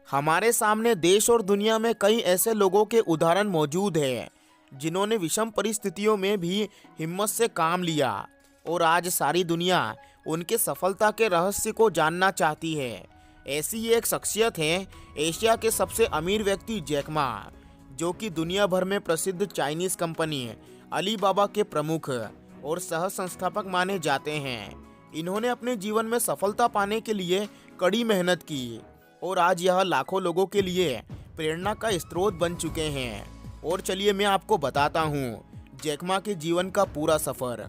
हमारे सामने देश और दुनिया में कई ऐसे लोगों के उदाहरण मौजूद हैं जिन्होंने विषम परिस्थितियों में भी हिम्मत से काम लिया और आज सारी दुनिया उनके सफलता के रहस्य को जानना चाहती है। ऐसी ही एक शख्सियत है एशिया के सबसे अमीर व्यक्ति जैक मा, जो कि दुनिया भर में प्रसिद्ध चाइनीज कंपनी अलीबाबा के प्रमुख और सह संस्थापक माने जाते हैं। इन्होंने अपने जीवन में सफलता पाने के लिए कड़ी मेहनत की और आज यह लाखों लोगों के लिए प्रेरणा का स्रोत बन चुके हैं। और चलिए मैं आपको बताता हूँ जैक मा के जीवन का पूरा सफर।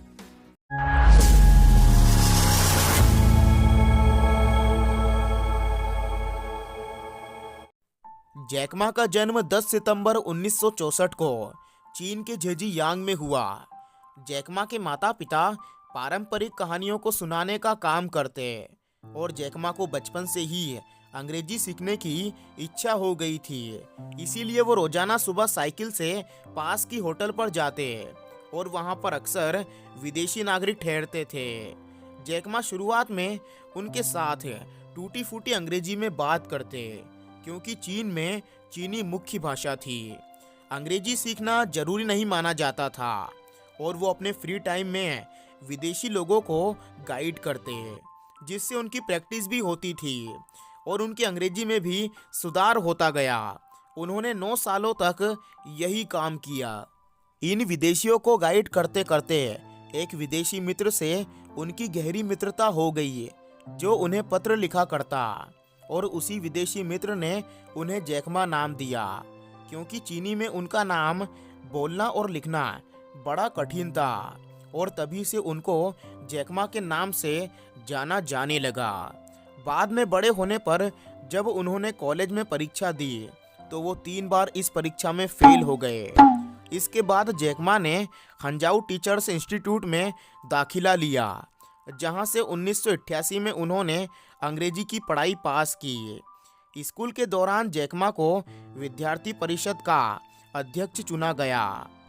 जैक मा का जन्म 10 सितंबर 1964 को चीन के झेजियांग में हुआ। जैक मा के माता पिता पारंपरिक कहानियों को सुनाने का काम करते और जैक मा को बचपन से ही अंग्रेजी सीखने की इच्छा हो गई थी। इसीलिए वो रोजाना सुबह साइकिल से पास की होटल पर जाते और वहां पर अक्सर विदेशी नागरिक ठहरते थे। जैक मा शुरुआत में उनके साथ टूटी फूटी अंग्रेजी में बात करते क्योंकि चीन में चीनी मुख्य भाषा थी। अंग्रेजी सीखना जरूरी नहीं माना जाता था और वो अपने फ्री टाइम में विदेशी लोगों को गाइड करते, जिससे उनकी प्रैक्टिस भी होती थी और उनकी अंग्रेजी में भी सुधार होता गया। उन्होंने 9 सालों तक यही काम किया। इन विदेशियों को गाइड करते करते एक विदेशी मित्र से उनकी गहरी मित्रता हो गई, जो उन्हें पत्र लिखा करता और उसी विदेशी मित्र ने उन्हें जैक मा नाम दिया क्योंकि चीनी में उनका नाम बोलना और लिखना बड़ा कठिन था और तभी से उनको जैक मा के नाम से जाना जाने लगा। बाद में बड़े होने पर जब उन्होंने कॉलेज में परीक्षा दी तो वो 3 बार इस परीक्षा में फेल हो गए। इसके बाद जैक मा ने हंजाऊ टीचर्स इंस्टीट्यूट में दाखिला लिया, जहां से 1988 में उन्होंने अंग्रेजी की पढ़ाई पास की। स्कूल के दौरान जैक मा को विद्यार्थी परिषद का अध्यक्ष चुना गया।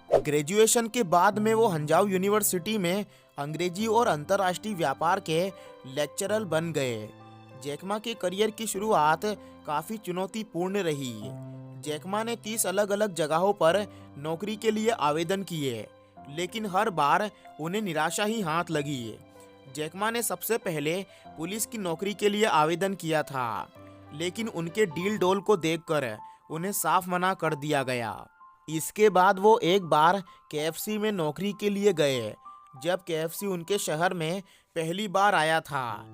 ग्रेजुएशन के बाद में वो हंजाऊ यूनिवर्सिटी में अंग्रेजी और अंतर्राष्ट्रीय व्यापार के लेक्चरर बन गए। जैक मा के करियर की शुरुआत काफी चुनौतीपूर्ण रही। जैक मा ने 30 अलग अलग जगहों पर नौकरी के लिए आवेदन किए, लेकिन हर बार उन्हें निराशा ही हाथ लगी। जैक मा ने सबसे पहले पुलिस की नौकरी के लिए आवेदन किया था, लेकिन उनके डील डोल को देखकर उन्हें साफ मना कर दिया गया। इसके बाद वो एक बार केएफसी में नौकरी के लिए गए, जब केएफसी उनके शहर में पहली बार आया था,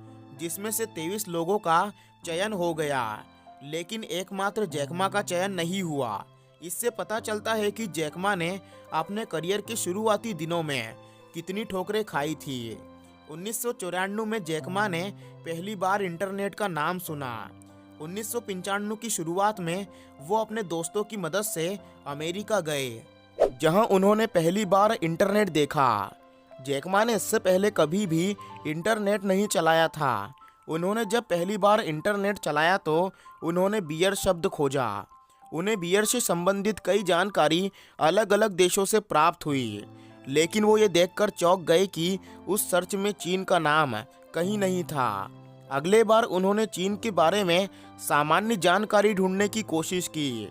जिसमें से 23 लोगों का चयन हो गया, लेकिन एकमात्र जैक मा का चयन नहीं हुआ। इससे पता चलता है कि जैक मा ने अपने करियर के शुरुआती दिनों में कितनी ठोकरें खाई थी। 1994 में जैक मा ने पहली बार इंटरनेट का नाम सुना। 1995 की शुरुआत में वो अपने दोस्तों की मदद से अमेरिका गए, जहां उन्होंने पहली बार इंटरनेट देखा। जैक मा ने इससे पहले कभी भी इंटरनेट नहीं चलाया था। उन्होंने जब पहली बार इंटरनेट चलाया तो उन्होंने बियर शब्द खोजा। उन्हें बियर से संबंधित कई जानकारी अलग अलग देशों से प्राप्त हुई, लेकिन वो ये देखकर चौंक गए कि उस सर्च में चीन का नाम कहीं नहीं था। अगले बार उन्होंने चीन के बारे में सामान्य जानकारी ढूंढने की कोशिश की,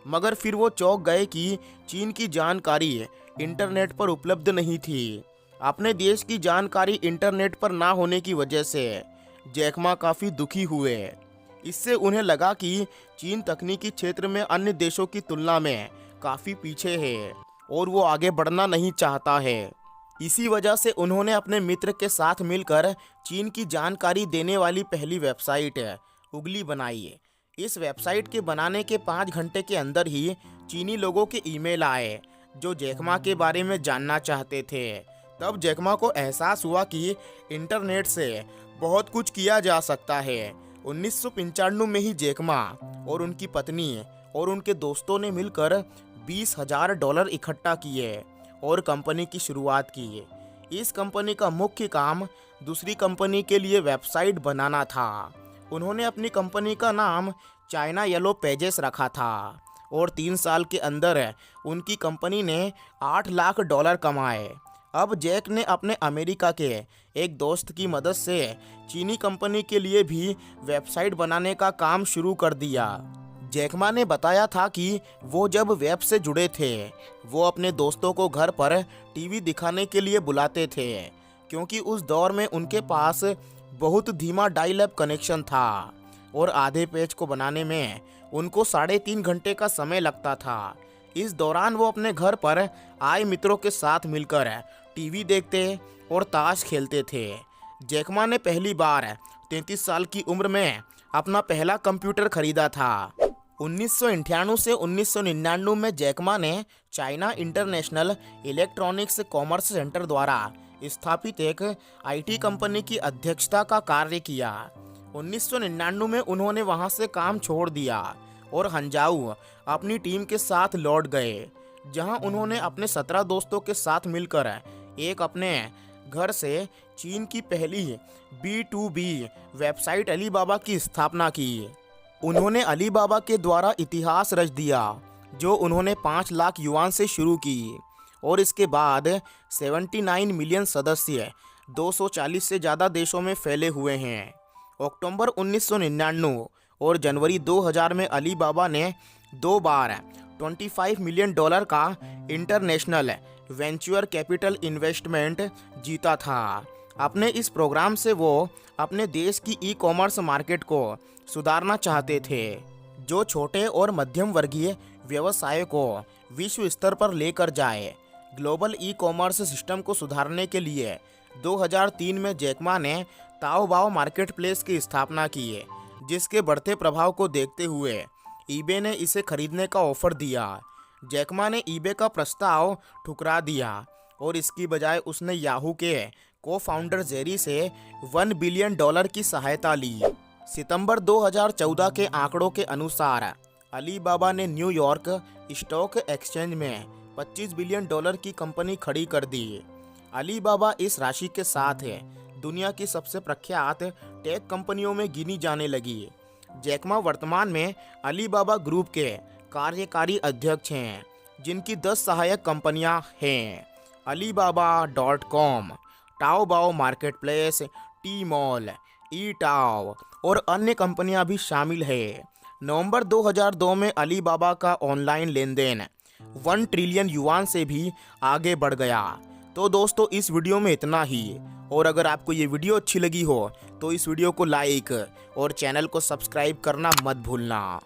मगर फिर वो चौंक गए कि चीन की जानकारी इंटरनेट पर उपलब्ध नहीं थी। अपने देश की जानकारी इंटरनेट पर ना होने की वजह से जैक मा काफ़ी दुखी हुए। इससे उन्हें लगा कि चीन तकनीकी क्षेत्र में अन्य देशों की तुलना में काफ़ी पीछे है और वो आगे बढ़ना नहीं चाहता है। इसी वजह से उन्होंने अपने मित्र के साथ मिलकर चीन की जानकारी देने वाली पहली वेबसाइट उगली बनाई। इस वेबसाइट के बनाने के 5 घंटे के अंदर ही चीनी लोगों के ईमेल आए जो जैक मा के बारे में जानना चाहते थे। तब जैक मा को एहसास हुआ कि इंटरनेट से बहुत कुछ किया जा सकता है। 1995 में ही जैक मा और उनकी पत्नी और उनके दोस्तों ने मिलकर $20,000 इकट्ठा किए और कंपनी की शुरुआत की। इस कंपनी का मुख्य काम दूसरी कंपनी के लिए वेबसाइट बनाना था। उन्होंने अपनी कंपनी का नाम चाइना येलो पेजेस रखा था और 3 साल के अंदर उनकी कंपनी ने $8 लाख कमाए अब जैक ने अपने अमेरिका के एक दोस्त की मदद से चीनी कंपनी के लिए भी वेबसाइट बनाने का काम शुरू कर दिया। जैकमा ने बताया था कि वो जब वेब से जुड़े थे वो अपने दोस्तों को घर पर टीवी दिखाने के लिए बुलाते थे, क्योंकि उस दौर में उनके पास बहुत धीमा डायल अप कनेक्शन था और आधे पेज को बनाने में उनको 3.5 घंटे का समय लगता था। इस दौरान वो अपने घर पर आए मित्रों के साथ मिलकर टीवी देखते और ताश खेलते थे। जैकमा ने पहली बार 33 साल की उम्र में अपना पहला कंप्यूटर खरीदा था। 1998 से 1999 में जैकमा ने China international electronics commerce centre द्वारा स्थापित एक आईटी कंपनी की अध्यक्षता का कार्य किया। 1999 में उन्होंने वहां से काम छोड़ दिया और हंजाऊ अपनी टीम के साथ लौट गए, जहां उन्होंने अपने 17 दोस्तों के साथ मिलकर एक अपने घर से चीन की पहली B2B वेबसाइट अलीबाबा की स्थापना की। उन्होंने अलीबाबा के द्वारा इतिहास रच दिया, जो उन्होंने 5 लाख युआन से शुरू की और इसके बाद 79 मिलियन सदस्य 240 से ज़्यादा देशों में फैले हुए हैं। अक्टूबर 1999 और जनवरी 2000 में अलीबाबा ने 2 बार $25 मिलियन का इंटरनेशनल वेंचर कैपिटल इन्वेस्टमेंट जीता था। अपने इस प्रोग्राम से वो अपने देश की ई कॉमर्स मार्केट को सुधारना चाहते थे, जो छोटे और मध्यम वर्गीय व्यवसाय को विश्व स्तर पर लेकर जाए। ग्लोबल ई कॉमर्स सिस्टम को सुधारने के लिए 2003 में जैकमा ने ताओबाओ मार्केट प्लेस की स्थापना की, जिसके बढ़ते प्रभाव को देखते हुए ईबे ने इसे खरीदने का ऑफर दिया। जैकमा ने ईबे का प्रस्ताव ठुकरा दिया और इसकी बजाय उसने याहू के को-फाउंडर जेरी से $1 बिलियन की सहायता ली। सितंबर 2014 के आंकड़ों के अनुसार अलीबाबा ने न्यूयॉर्क स्टॉक एक्सचेंज में $25 बिलियन की कंपनी खड़ी कर दी। अलीबाबा इस राशि के साथ दुनिया की सबसे प्रख्यात टेक कंपनियों में गिनी जाने लगी। जैकमा वर्तमान में अलीबाबा ग्रुप के कार्यकारी अध्यक्ष हैं, जिनकी 10 सहायक कंपनियां हैं: alibaba.com, ताओबाओ मार्केटप्लेस, टी-मॉल, ई-टाओ और अन्य कंपनियां भी शामिल हैं। नवंबर 2002 में अलीबाबा का ऑनलाइन लेन देन 1 ट्रिलियन युआन से भी आगे बढ़ गया। तो दोस्तों, इस वीडियो में इतना ही, और अगर आपको ये वीडियो अच्छी लगी हो तो इस वीडियो को लाइक और चैनल को सब्सक्राइब करना मत भूलना।